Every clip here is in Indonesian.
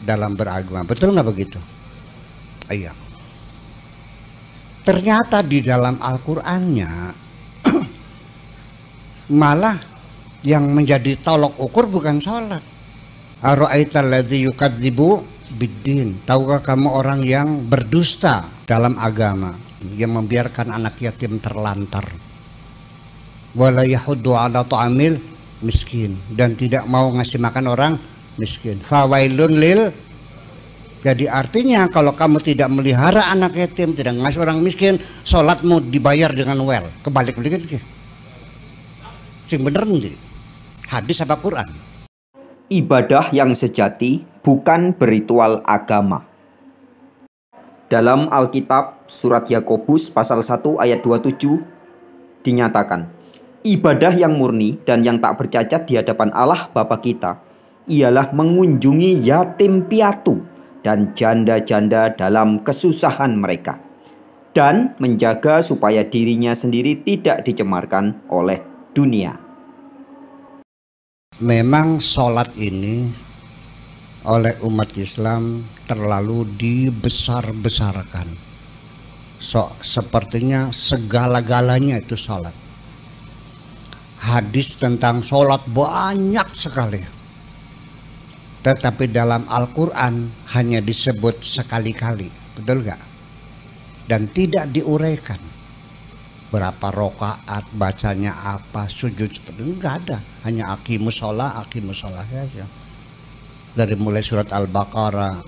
dalam beragama. Betul nggak begitu? Iya. Ternyata di dalam Al-Qur'annya malah yang menjadi tolok ukur bukan sholat. Ara'aital ladzi yukadzibu biddin. Tahukah kamu orang yang berdusta dalam agama, yang membiarkan anak yatim terlantar, wala yahuddu ala ta'amil miskin, dan tidak mau ngasih makan orang miskin. Fawailun lil. Jadi artinya kalau kamu tidak melihara anak yatim, tidak ngasih orang miskin, sholatmu dibayar dengan well. Kebalik begitu. Sing bener nih. Hadis apa Quran? Ibadah yang sejati bukan beritual agama. Dalam Alkitab surat Yakobus pasal 1 ayat 27 dinyatakan, ibadah yang murni dan yang tak bercacat di hadapan Allah Bapa kita ialah mengunjungi yatim piatu dan janda-janda dalam kesusahan mereka, dan menjaga supaya dirinya sendiri tidak dicemarkan oleh dunia. Memang sholat ini oleh umat Islam terlalu dibesar-besarkan. Sepertinya segala-galanya itu sholat. Hadis tentang sholat banyak sekali. Tetapi dalam Al-Quran hanya disebut sekali-kali. Betul gak? Dan tidak diuraikan. Berapa rokaat, bacanya apa, sujud seperti itu nggak ada. Hanya aqimus sholah saja. Dari mulai surat Al-Baqarah,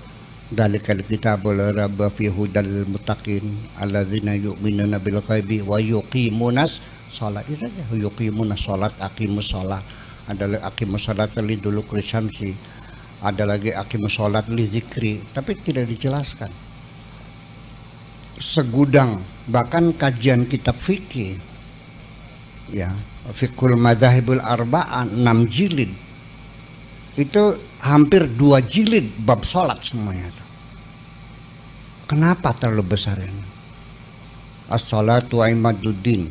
dalikal kitabul raba fi hudal muttaqin alladzina yu'minuna bil ghaibi wa yuqimunas sholat. Itu saja. Yuqimunas sholat, aqimus sholah. Ada aqimus sholat li duluki syamsi. Ada lagi aqimus sholat li zikri. Tapi tidak dijelaskan. Segudang, bahkan kajian kitab fikih, ya, Fiqhul Madzhabul Arba'ah 6 jilid, itu hampir 2 jilid bab sholat semuanya. Kenapa terlalu besar ini? As-sholatu imaduddin.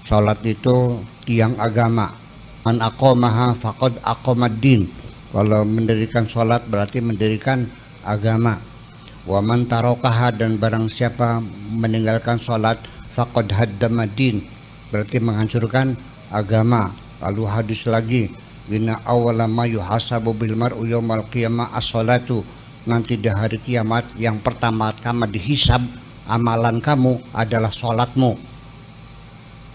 Sholat itu tiang agama. Man aqamaha faqad aqamaddin. Kalau mendirikan sholat berarti mendirikan agama. Wa man tarakaha, dan barang siapa meninggalkan sholat faqad haddamaddin, berarti menghancurkan agama. Lalu hadis lagi, inna awwala ma yuhasabu bil mar'u yaumal qiyamah as-sholatu. Nanti di hari kiamat yang pertama-tama dihisab amalan kamu adalah sholatmu.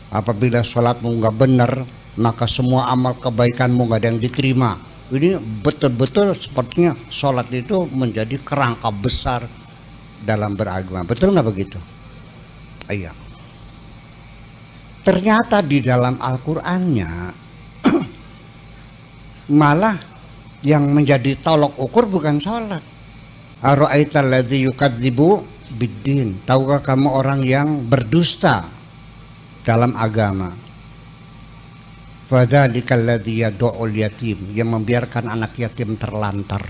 Apabila sholatmu nggak benar, maka semua amal kebaikanmu nggak ada yang diterima. Ini betul-betul sepertinya sholat itu menjadi kerangka besar dalam beragama. Betul nggak begitu? Iya. Ternyata di dalam Al-Qur'annya malah yang menjadi tolok ukur bukan sholat. Ara'aital ladzi yukadzibu biddin. Tahukah kamu orang yang berdusta dalam agama? Fadzalikal ladzi yad'ul yatim, yang membiarkan anak yatim terlantar.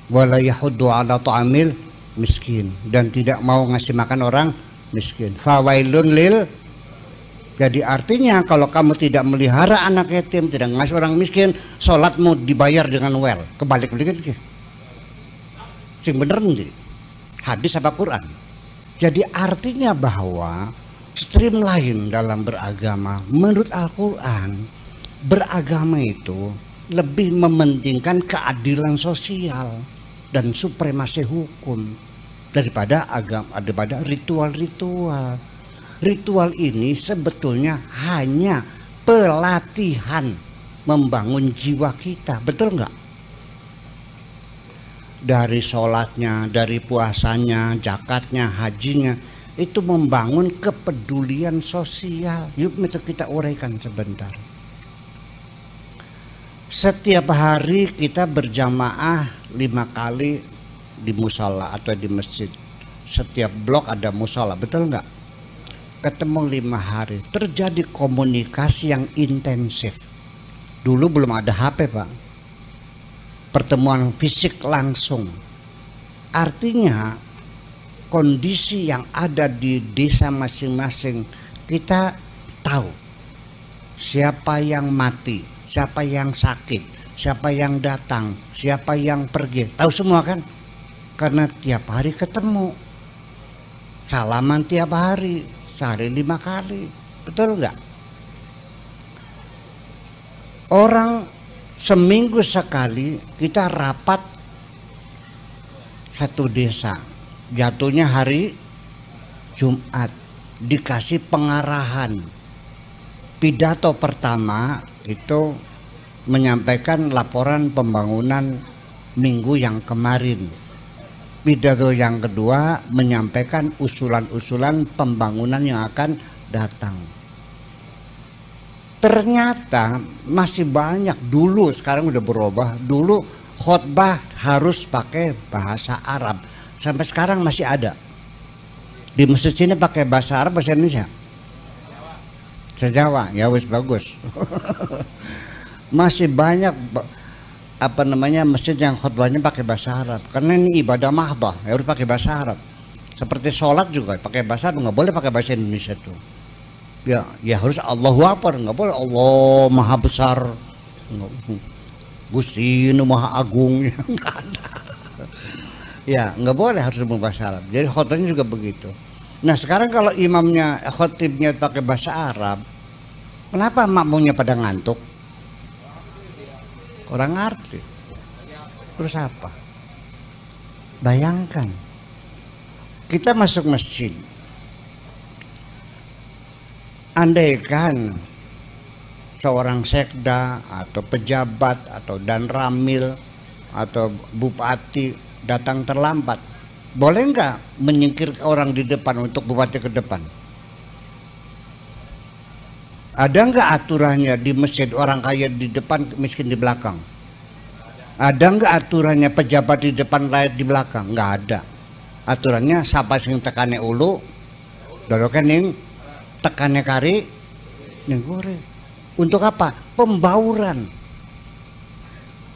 Wala yahuddu ala ta'amil miskin, dan tidak mau ngasih makan orang miskin. Fawailun lil. Jadi artinya kalau kamu tidak melihara anak yatim, tidak ngasih orang miskin, sholatmu dibayar dengan well. Kebalik begitu. Sing bener nih. Hadis apa Quran? Jadi artinya bahwa streamline dalam beragama, menurut Al-Quran, beragama itu lebih mementingkan keadilan sosial dan supremasi hukum daripada ritual-ritual. Ritual ini sebetulnya hanya pelatihan membangun jiwa kita, betul nggak? Dari sholatnya, dari puasanya, zakatnya, hajinya, itu membangun kepedulian sosial. Yuk kita uraikan sebentar. Setiap hari kita berjamaah 5 kali di musala atau di masjid. Setiap blok ada musala, betul nggak? Ketemu 5 hari, terjadi komunikasi yang intensif. Dulu belum ada HP, Pak. Pertemuan fisik langsung. Artinya kondisi yang ada di desa masing-masing, kita tahu siapa yang mati, siapa yang sakit, siapa yang datang, siapa yang pergi, tahu semua kan? Karena tiap hari ketemu, salaman tiap hari, sehari 5 kali, betul nggak? Orang seminggu sekali kita rapat satu desa, jatuhnya hari Jumat, dikasih pengarahan. Pidato pertama itu menyampaikan laporan pembangunan minggu yang kemarin. Pidato yang kedua menyampaikan usulan-usulan pembangunan yang akan datang. Ternyata masih banyak, dulu sekarang udah berubah. Dulu khotbah harus pakai bahasa Arab, sampai sekarang masih ada. Di masjid sini pakai bahasa Arab, bahasa Indonesia, Jawa, ya wis bagus. Masih banyak masjid yang khotbahnya pakai bahasa Arab, karena ini ibadah mahdah, ya harus pakai bahasa Arab. Seperti sholat juga pakai bahasa Arab, nggak boleh pakai bahasa Indonesia tuh. Ya harus Allahu Akbar, nggak boleh Allah Maha Besar, Gusti Nu Maha Agung, ya nggak ada. Ya nggak boleh, harus berbahasa Arab. Jadi khotbahnya juga begitu. Nah sekarang kalau imamnya, khotibnya pakai bahasa Arab, kenapa makmumnya pada ngantuk? Orang ngerti. Terus apa? Bayangkan, kita masuk masjid, andaikan seorang sekda atau pejabat atau dan ramil atau bupati datang terlambat, boleh nggak menyingkir orang di depan untuk bupati ke depan? Ada nggak aturannya di masjid orang kaya di depan, miskin di belakang? Ada nggak aturannya pejabat di depan, rakyat di belakang? Nggak ada. Aturannya siapa sing tekane ulu, dolokan ning tekane kari ning gore. Untuk apa? Pembauran.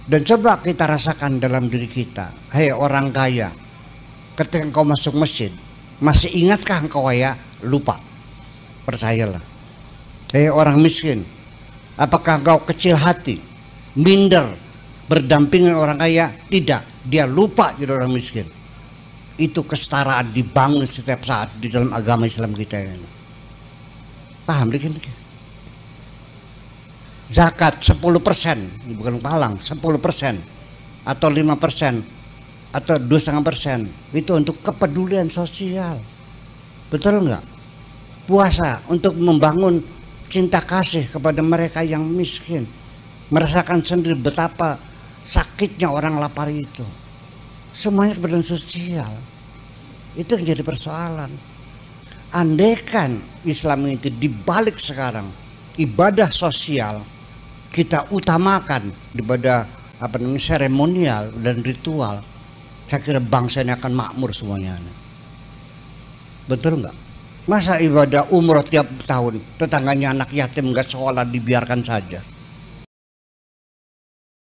Dan coba kita rasakan dalam diri kita, hei orang kaya, ketika engkau masuk masjid, masih ingatkah engkau kaya? Lupa. Percayalah. Hei orang miskin, apakah engkau kecil hati, minder, berdampingan orang kaya? Tidak, dia lupa jadi orang miskin. Itu kesetaraan dibangun setiap saat di dalam agama Islam kita ini. Paham dikit? Zakat 10%, bukan palang, 10% atau 5% atau 2,5%, itu untuk kepedulian sosial. Betul enggak? Puasa untuk membangun cinta kasih kepada mereka yang miskin, merasakan sendiri betapa sakitnya orang lapar itu. Semuanya kepedulian sosial. Itu yang jadi persoalan. Andaikan Islam itu dibalik sekarang, ibadah sosial kita utamakan daripada seremonial dan ritual, saya kira bangsa ini akan makmur semuanya. Betul enggak? Masa ibadah umroh tiap tahun, tetangganya anak yatim nggak sekolah dibiarkan saja?